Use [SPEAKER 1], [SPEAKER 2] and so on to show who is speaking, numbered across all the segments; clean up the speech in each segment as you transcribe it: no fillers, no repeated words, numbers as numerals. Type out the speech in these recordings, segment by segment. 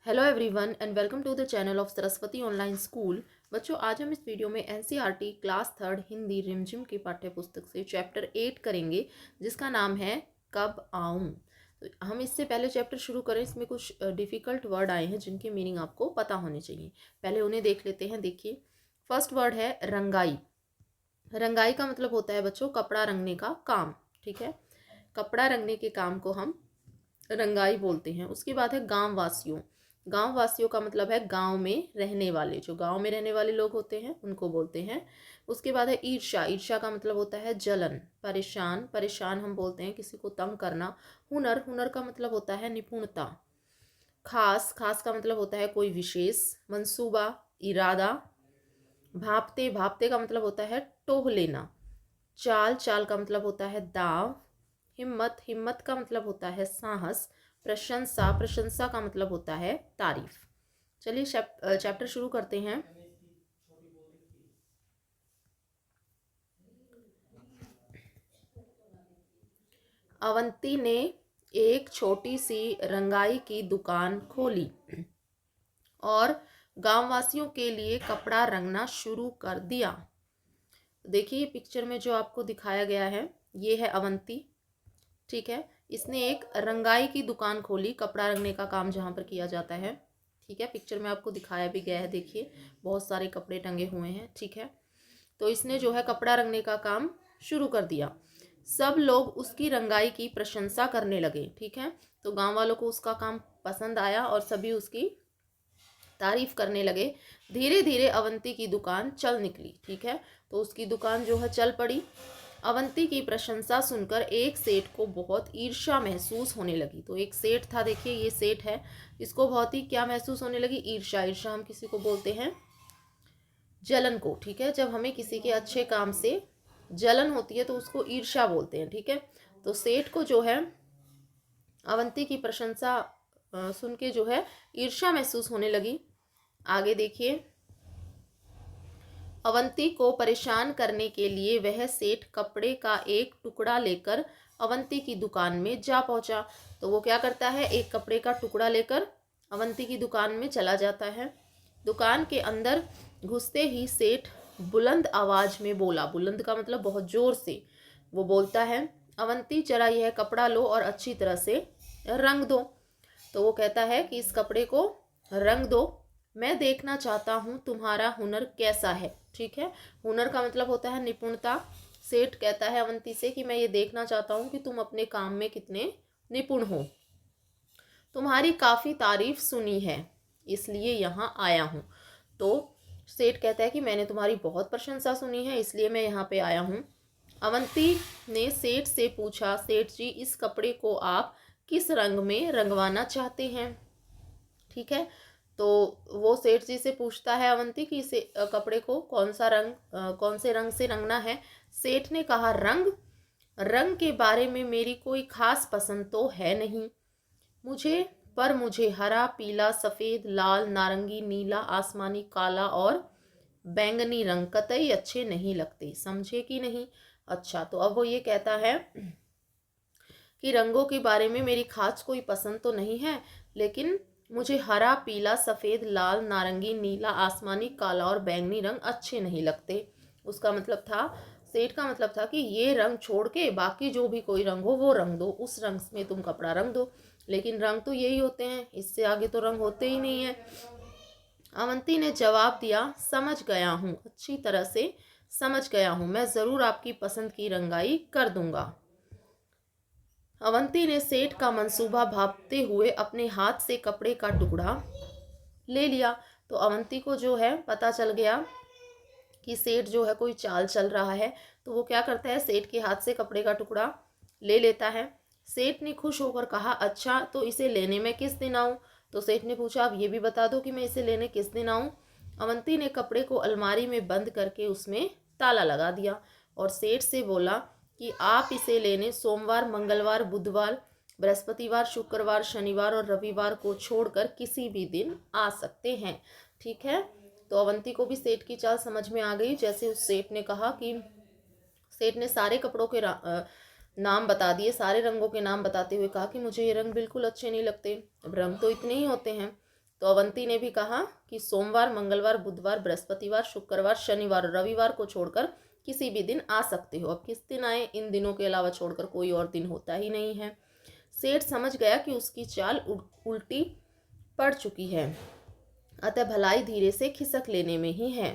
[SPEAKER 1] Hello everyone and welcome to the channel of Saraswati online school. बच्चों, आज हम इस वीडियो में एनसीईआरटी क्लास थर्ड हिंदी रिमझिम की पाठ्य पुस्तक से चैप्टर 8 करेंगे, जिसका नाम है कब आऊँ। तो हम इससे पहले चैप्टर शुरू करें, इसमें कुछ डिफ़िकल्ट वर्ड आए हैं जिनके मीनिंग आपको पता होने चाहिए। पहले उन्हें देख लेते हैं। देखिए, फर्स्ट वर्ड है रंगाई। रंगाई का मतलब होता है बच्चों कपड़ा रंगने का काम। ठीक है, कपड़ा रंगने के काम को हम रंगाई बोलते हैं। उसके बाद है गांव वासियों। गांव वासियों का मतलब है गांव में रहने वाले, जो गांव में रहने वाले लोग होते हैं उनको बोलते हैं। उसके बाद है ईर्ष्या। ईर्ष्या का मतलब होता है जलन। परेशान। परेशान हम बोलते हैं किसी को तंग करना। हुनर। हुनर का मतलब होता है निपुणता। खास। खास का मतलब होता है कोई विशेष। मंसूबा। इरादा। भापते। भापते का मतलब होता है टोह लेना। चाल। चाल का मतलब होता है दाव। हिम्मत। हिम्मत का मतलब होता है साहस। प्रशंसा। प्रशंसा का मतलब होता है तारीफ। चलिए चैप्टर शुरू करते हैं। अवंती ने एक छोटी सी रंगाई की दुकान खोली और गांववासियों के लिए कपड़ा रंगना शुरू कर दिया। देखिए, पिक्चर में जो आपको दिखाया गया है ये है अवंती। ठीक है, इसने एक रंगाई की दुकान खोली, कपड़ा रंगने का काम जहाँ पर किया जाता है। ठीक है, पिक्चर में आपको दिखाया भी गया है। देखिए, बहुत सारे कपड़े टंगे हुए हैं। ठीक है, तो इसने जो है कपड़ा रंगने का काम शुरू कर दिया। सब लोग उसकी रंगाई की प्रशंसा करने लगे। ठीक है, तो गांव वालों को उसका काम पसंद आया और सभी उसकी तारीफ करने लगे। धीरे धीरे अवंती की दुकान चल निकली। ठीक है, तो उसकी दुकान जो है चल पड़ी। अवंती की प्रशंसा सुनकर एक सेठ को बहुत ईर्ष्या महसूस होने लगी। तो एक सेठ था, देखिए ये सेठ है, इसको बहुत ही क्या महसूस होने लगी? ईर्ष्या। ईर्ष्या हम किसी को बोलते हैं जलन को। ठीक है, जब हमें किसी के अच्छे काम से जलन होती है तो उसको ईर्ष्या बोलते हैं। ठीक है, तो सेठ को जो है अवंती की प्रशंसा सुन के जो है ईर्ष्या महसूस होने लगी। आगे देखिए, अवंती को परेशान करने के लिए वह सेठ कपड़े का एक टुकड़ा लेकर अवंती की दुकान में जा पहुंचा। तो वो क्या करता है, एक कपड़े का टुकड़ा लेकर अवंती की दुकान में चला जाता है। दुकान के अंदर घुसते ही सेठ बुलंद आवाज में बोला। बुलंद का मतलब बहुत जोर से वो बोलता है, अवंती जरा यह कपड़ा लो और अच्छी तरह से रंग दो। तो वो कहता है कि इस कपड़े को रंग दो, मैं देखना चाहता हूँ तुम्हारा हुनर कैसा है। ठीक है, हुनर का मतलब होता है निपुणता। सेठ कहता है अवंती से कि मैं ये देखना चाहता हूँ कि तुम अपने काम में कितने निपुण हो। तुम्हारी काफ़ी तारीफ सुनी है, इसलिए यहाँ आया हूँ। तो सेठ कहता है कि मैंने तुम्हारी बहुत प्रशंसा सुनी है, इसलिए मैं यहाँ पे आया हूँ। अवंती ने सेठ से पूछा, सेठ जी इस कपड़े को आप किस रंग में रंगवाना चाहते हैं? ठीक है, तो वो सेठ जी से पूछता है अवंती कि इसे कपड़े को कौन सा रंग कौन से रंग से रंगना है। सेठ ने कहा, रंग। रंग के बारे में मेरी कोई खास पसंद तो है नहीं मुझे, पर मुझे हरा, पीला, सफ़ेद, लाल, नारंगी, नीला, आसमानी, काला और बैंगनी रंग कतई अच्छे नहीं लगते। समझे कि नहीं? अच्छा, तो अब वो ये कहता है कि रंगों के बारे में मेरी खास कोई पसंद तो नहीं है, लेकिन मुझे हरा, पीला, सफ़ेद, लाल, नारंगी, नीला, आसमानी, काला और बैंगनी रंग अच्छे नहीं लगते। उसका मतलब था, सेठ का मतलब था कि ये रंग छोड़ के बाकी जो भी कोई रंग हो वो रंग दो, उस रंग में तुम कपड़ा रंग दो। लेकिन रंग तो यही होते हैं, इससे आगे तो रंग होते ही नहीं है। अवंती ने जवाब दिया, समझ गया हूँ, अच्छी तरह से समझ गया हूँ, मैं ज़रूर आपकी पसंद की रंगाई कर दूंगा। अवंती ने सेठ का मंसूबा भांपते हुए अपने हाथ से कपड़े का टुकड़ा ले लिया। तो अवंती को जो है पता चल गया कि सेठ जो है कोई चाल चल रहा है, तो वो क्या करता है, सेठ के हाथ से कपड़े का टुकड़ा ले लेता है। सेठ ने खुश होकर कहा, अच्छा तो इसे लेने में किस दिन आऊँ? तो सेठ ने पूछा, अब ये भी बता दो कि मैं इसे लेने किस दिन आऊँ? अवंती ने कपड़े को अलमारी में बंद करके उसमें ताला लगा दिया और सेठ से बोला कि आप इसे लेने सोमवार, मंगलवार, बुधवार, बृहस्पतिवार, शुक्रवार, शनिवार और रविवार को छोड़कर किसी भी दिन आ सकते हैं। ठीक है, तो अवंती को भी सेठ की चाल समझ में आ गई। जैसे उस सेठ ने कहा कि सेठ ने सारे कपड़ों के नाम बता दिए, सारे रंगों के नाम बताते हुए कहा कि मुझे ये रंग बिल्कुल अच्छे नहीं लगते, अब रंग तो इतने ही होते हैं। तो अवंती ने भी कहा कि सोमवार, मंगलवार, बुधवार, बृहस्पतिवार, शुक्रवार, शनिवार और रविवार को छोड़कर किसी भी दिन आ सकते हो। अब किस दिन आए, इन दिनों के अलावा छोड़कर कोई और दिन होता ही नहीं है। सेठ समझ गया कि उसकी चाल उल्टी पड़ चुकी है, अतः भलाई धीरे से खिसक लेने में ही है।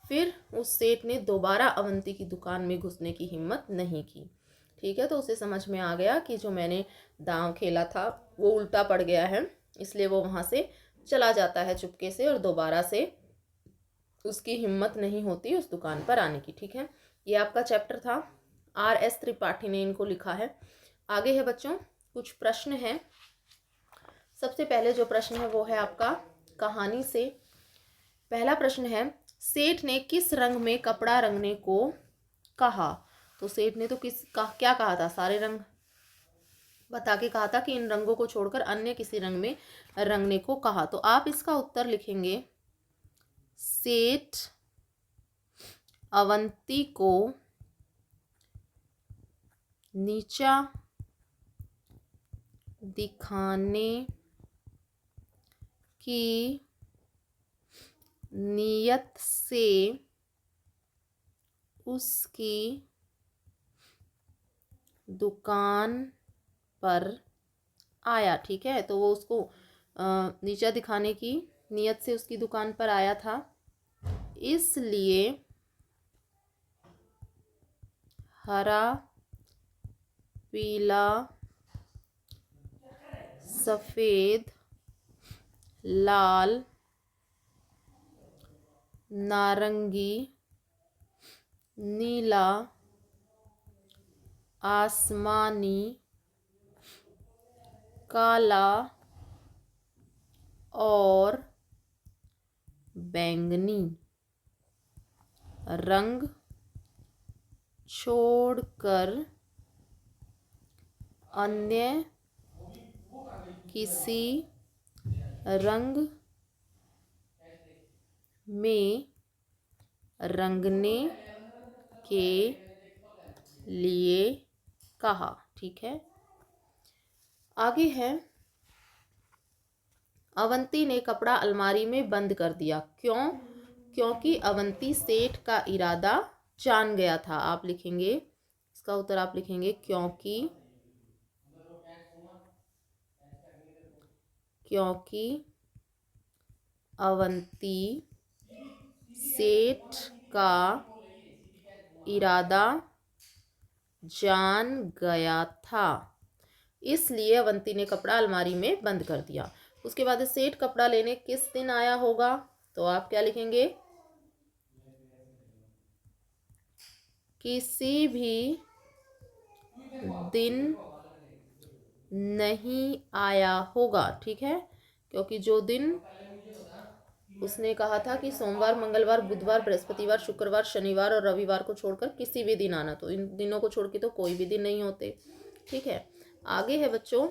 [SPEAKER 1] फिर उस सेठ ने दोबारा अवंती की दुकान में घुसने की हिम्मत नहीं की। ठीक है, तो उसे समझ में आ गया कि जो मैंने दांव खेला था वो उल्टा पड़ गया है, इसलिए वो वहाँ से चला जाता है चुपके से और दोबारा से उसकी हिम्मत नहीं होती उस दुकान पर आने की। ठीक है, ये आपका चैप्टर था, R.S. त्रिपाठी ने इनको लिखा है। आगे है बच्चों कुछ प्रश्न हैं। सबसे पहले जो प्रश्न है वो है आपका कहानी से। पहला प्रश्न है, सेठ ने किस रंग में कपड़ा रंगने को कहा? तो सेठ ने तो क्या कहा था? सारे रंग बता के कहा था कि इन रंगों को छोड़कर अन्य किसी रंग में रंगने को कहा। तो आप इसका उत्तर लिखेंगे, सेठ अवंती को नीचा दिखाने की नियत से उसकी दुकान पर आया। ठीक है, तो वो उसको नीचा दिखाने की नियत से उसकी दुकान पर आया था, इसलिए हरा, पीला, सफ़ेद, लाल, नारंगी, नीला, आसमानी, काला और बैंगनी रंग छोड़कर अन्य किसी रंग में रंगने के लिए कहा। ठीक है, आगे है, अवंती ने कपड़ा अलमारी में बंद कर दिया। क्यों? क्योंकि अवंती सेठ का इरादा जान गया था। आप लिखेंगे, इसका उत्तर आप लिखेंगे, क्योंकि अवंती सेठ का इरादा जान गया था, इसलिए अवंती ने कपड़ा अलमारी में बंद कर दिया। उसके बाद सेठ कपड़ा लेने किस दिन आया होगा? तो आप क्या लिखेंगे, किसी भी दिन नहीं आया होगा। ठीक है, क्योंकि जो दिन उसने कहा था कि सोमवार, मंगलवार, बुधवार, बृहस्पतिवार, शुक्रवार, शनिवार और रविवार को छोड़कर किसी भी दिन आना, तो इन दिनों को छोड़ के तो कोई भी दिन नहीं होते। ठीक है, आगे है बच्चों,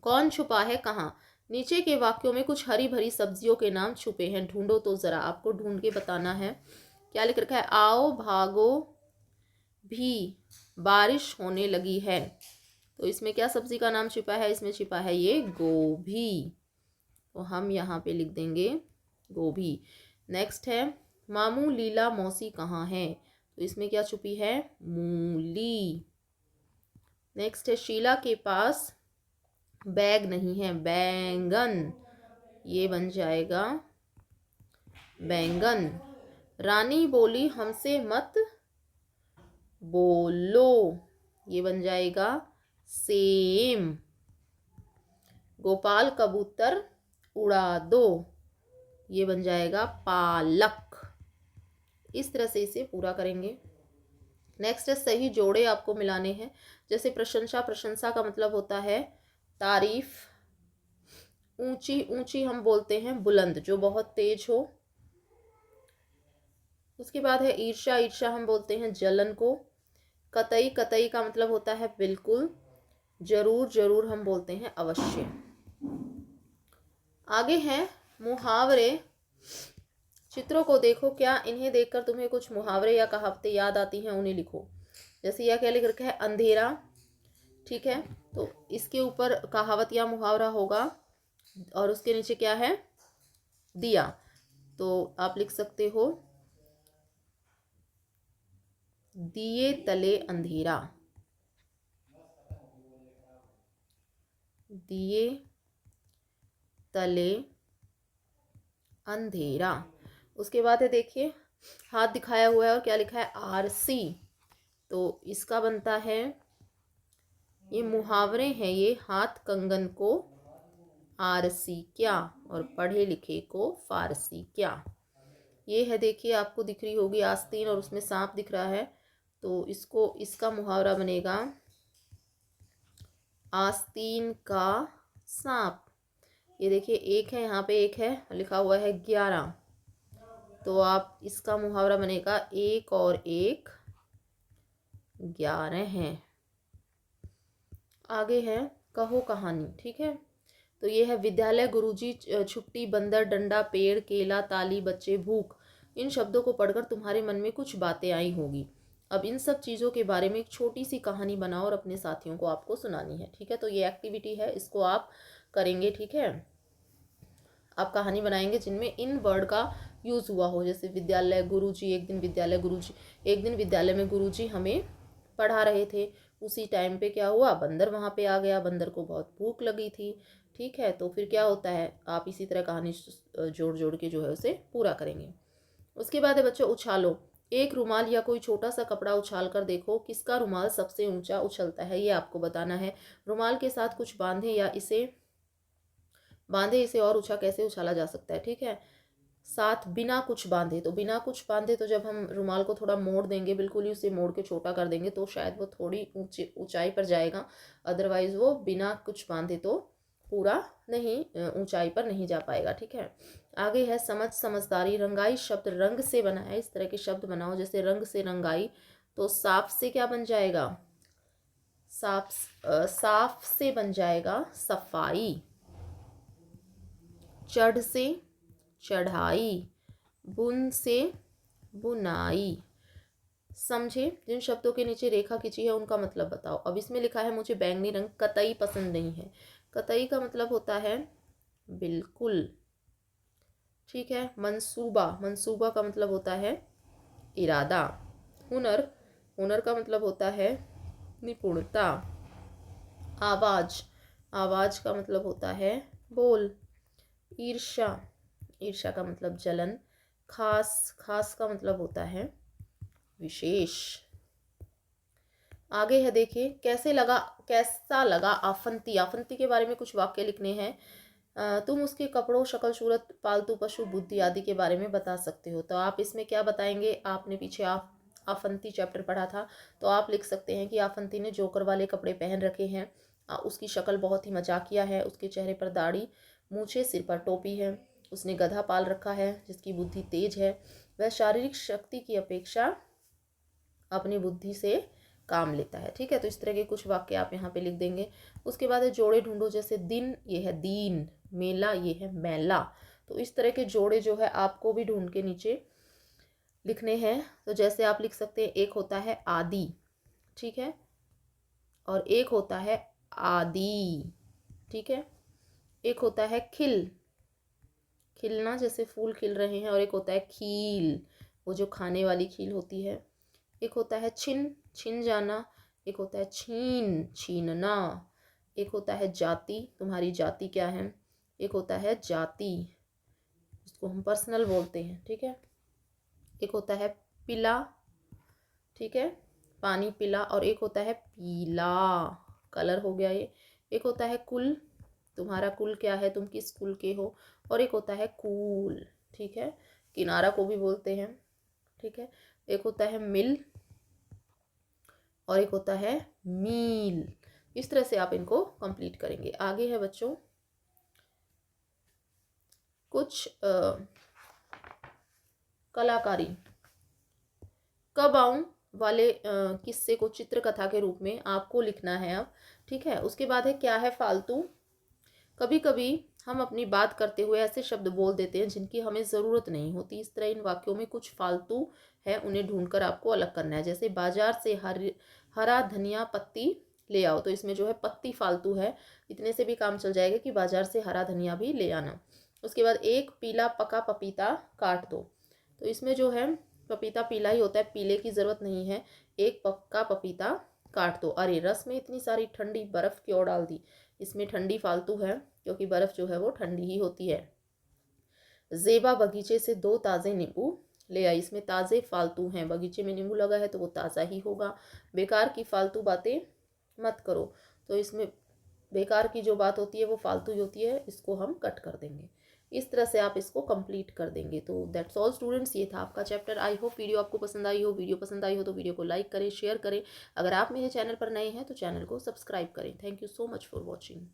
[SPEAKER 1] कौन छुपा है कहाँ? नीचे के वाक्यों में कुछ हरी भरी सब्जियों के नाम छुपे हैं, ढूंढो तो जरा। आपको ढूंढ के बताना है। क्या लिख रखा है? आओ भागो भी बारिश होने लगी है। तो इसमें क्या सब्जी का नाम छिपा है? इसमें छिपा है ये गोभी, तो हम यहाँ पे लिख देंगे गोभी। नेक्स्ट है, मामू लीला मौसी कहाँ है? तो इसमें क्या छुपी है? मूली। नेक्स्ट है, शीला के पास बैग नहीं है, बैंगन, ये बन जाएगा बैंगन। रानी बोली हमसे मत बोलो, ये बन जाएगा सेम। गोपाल कबूतर उड़ा दो, ये बन जाएगा पालक। इस तरह से इसे पूरा करेंगे। नेक्स्ट है, सही जोड़े आपको मिलाने हैं। जैसे प्रशंसा, प्रशंसा का मतलब होता है तारीफ। ऊंची, ऊंची हम बोलते हैं बुलंद, जो बहुत तेज हो। उसके बाद है ईर्ष्या, ईर्ष्या हम बोलते हैं जलन को। कतई, कतई का मतलब होता है बिल्कुल। जरूर, जरूर हम बोलते हैं अवश्य। आगे हैं मुहावरे। चित्रों को देखो, क्या इन्हें देखकर तुम्हें कुछ मुहावरे या कहावतें याद आती हैं? उन्हें लिखो। जैसे यह क्या लिख रखा है? अंधेरा। ठीक है, तो इसके ऊपर कहावत या मुहावरा होगा, और उसके नीचे क्या है, दिया। तो आप लिख सकते हो दिए तले अंधेरा, दिए तले अंधेरा। उसके बाद है देखिए, हाथ दिखाया हुआ है और क्या लिखा है, आरसी। तो इसका बनता है, ये मुहावरे हैं, ये हाथ कंगन को आरसी क्या, और पढ़े लिखे को फारसी क्या। ये है देखिए, आपको दिख रही होगी आस्तीन और उसमें सांप दिख रहा है, तो इसका मुहावरा बनेगा आस्तीन का सांप। ये देखिए एक है, यहाँ पे एक है, लिखा हुआ है 11, तो आप इसका मुहावरा बनेगा एक और एक 11 हैं। आगे है कहो कहानी, ठीक है। तो ये है विद्यालय, गुरुजी, छुट्टी, बंदर, डंडा, पेड़, केला, ताली, बच्चे, भूख। इन शब्दों को पढ़कर तुम्हारे मन में कुछ बातें आई होगी। अब इन सब चीज़ों के बारे में एक छोटी सी कहानी बनाओ और अपने साथियों को आपको सुनानी है, ठीक है। तो ये एक्टिविटी है, इसको आप करेंगे, ठीक है। आप कहानी बनाएंगे जिनमें इन वर्ड का यूज़ हुआ हो, जैसे विद्यालय, गुरुजी, एक दिन विद्यालय गुरुजी, एक दिन विद्यालय में गुरुजी हमें पढ़ा रहे थे, उसी टाइम पे क्या हुआ, बंदर वहाँ पे आ गया, बंदर को बहुत भूख लगी थी, ठीक है। तो फिर क्या होता है, आप इसी तरह कहानी जोड़ जोड़ के जो है उसे पूरा करेंगे। उसके बाद है बच्चों उछालो। एक रुमाल या कोई छोटा सा कपड़ा उछाल कर देखो, किसका रुमाल सबसे ऊंचा उछलता है, ये आपको बताना है। रुमाल के साथ कुछ बांधे इसे और ऊंचा कैसे उछाला जा सकता है, ठीक है। साथ बिना कुछ बांधे, तो बिना कुछ बांधे तो जब हम रुमाल को थोड़ा मोड़ देंगे, बिल्कुल ही उसे मोड़ के छोटा कर देंगे, तो शायद वो थोड़ी ऊंचाई पर जाएगा। अदरवाइज वो बिना कुछ बांधे तो पूरा नहीं, ऊंचाई पर नहीं जा पाएगा, ठीक है। आगे है समझ समझदारी। रंगाई शब्द रंग से बना है, इस तरह के शब्द बनाओ, जैसे रंग से रंगाई, तो साफ से क्या बन जाएगा, साफ से बन जाएगा सफाई। चढ़ से चढ़ाई, बुन से बुनाई। समझे, जिन शब्दों के नीचे रेखा खींची है उनका मतलब बताओ। अब इसमें लिखा है मुझे बैंगनी रंग कतई पसंद नहीं है। कतई का मतलब होता है बिल्कुल, ठीक है। मंसूबा, मंसूबा का मतलब होता है इरादा। हुनर, हुनर का मतलब होता है निपुणता। आवाज, आवाज का मतलब होता है बोल। ईर्ष्या, ईर्ष्या का मतलब जलन। खास, खास का मतलब होता है विशेष। आगे है देखिए, कैसा लगा आफंती। आफंती के बारे में कुछ वाक्य लिखने हैं। तुम उसके कपड़ों, शक्ल सूरत, पालतू पशु, बुद्धि आदि के बारे में बता सकते हो। तो आप इसमें क्या बताएंगे, आपने पीछे आफंती चैप्टर पढ़ा था, तो आप लिख सकते हैं कि आफंती ने जोकर वाले कपड़े पहन रखे हैं, उसकी शक्ल बहुत ही मजाकिया है, उसके चेहरे पर दाढ़ी, मूछे, सिर पर टोपी है, उसने गधा पाल रखा है जिसकी बुद्धि तेज है, वह शारीरिक शक्ति की अपेक्षा अपनी बुद्धि से काम लेता है, ठीक है। तो इस तरह के कुछ वाक्य आप यहाँ पे लिख देंगे। उसके बाद है जोड़े ढूंढो, जैसे दिन, ये है दीन, मेला, ये है मैला। तो इस तरह के जोड़े जो है आपको भी ढूंढ के नीचे लिखने हैं। तो जैसे आप लिख सकते हैं, एक होता है आदि, ठीक है, और एक होता है आदि, ठीक है। एक होता है खिल, खिलना, जैसे फूल खिल रहे हैं, और एक होता है खील, वो जो खाने वाली खील होती है। एक होता है छिन, छिन जाना। एक होता है छीन, छीनना। एक होता है जाति, तुम्हारी जाति क्या है। एक होता है जाति, उसको हम पर्सनल बोलते हैं, ठीक है। एक होता है पिला, ठीक है, पानी पिला। और एक होता है पीला, कलर हो गया ये। एक होता है कुल, तुम्हारा कुल क्या है, तुम किस कुल के हो। और एक होता है कूल, ठीक है, किनारा को भी बोलते हैं, ठीक है। एक होता है मिल और एक होता है मील। इस तरह से आप इनको कंप्लीट करेंगे। आगे है बच्चों कुछ कलाकारी। कब आऊं वाले किस्से को चित्रकथा के रूप में आपको लिखना है अब, ठीक है। उसके बाद है क्या है फालतू। कभी कभी हम अपनी बात करते हुए ऐसे शब्द बोल देते हैं जिनकी हमें ज़रूरत नहीं होती। इस तरह इन वाक्यों में कुछ फालतू है, उन्हें ढूंढकर आपको अलग करना है। जैसे बाजार से हरा धनिया पत्ती ले आओ। तो इसमें जो है पत्ती फालतू है, इतने से भी काम चल जाएगा कि बाजार से हरा धनिया भी ले आना। उसके बाद एक पीला पका पपीता काट दो। तो इसमें जो है पपीता पीला ही होता है, पीले की ज़रूरत नहीं है। एक पक्का पपीता काट दो। अरे रस में इतनी सारी ठंडी बर्फ़ क्यों डाल दी, इसमें ठंडी फालतू है क्योंकि बर्फ़ जो है वो ठंडी ही होती है। ज़ेबा बगीचे से 2 ताज़े नींबू ले आई। इसमें ताज़े फालतू हैं, बगीचे में नींबू लगा है तो वो ताज़ा ही होगा। बेकार की फालतू बातें मत करो। तो इसमें बेकार की जो बात होती है वो फालतू ही होती है, इसको हम कट कर देंगे। इस तरह से आप इसको कंप्लीट कर देंगे। तो दैट्स ऑल स्टूडेंट्स, ये था आपका चैप्टर। आई होप वीडियो आपको पसंद आई हो। वीडियो पसंद आई हो तो वीडियो को लाइक करें, शेयर करें। अगर आप मेरे चैनल पर नए हैं तो चैनल को सब्सक्राइब करें। Thank you so much for watching.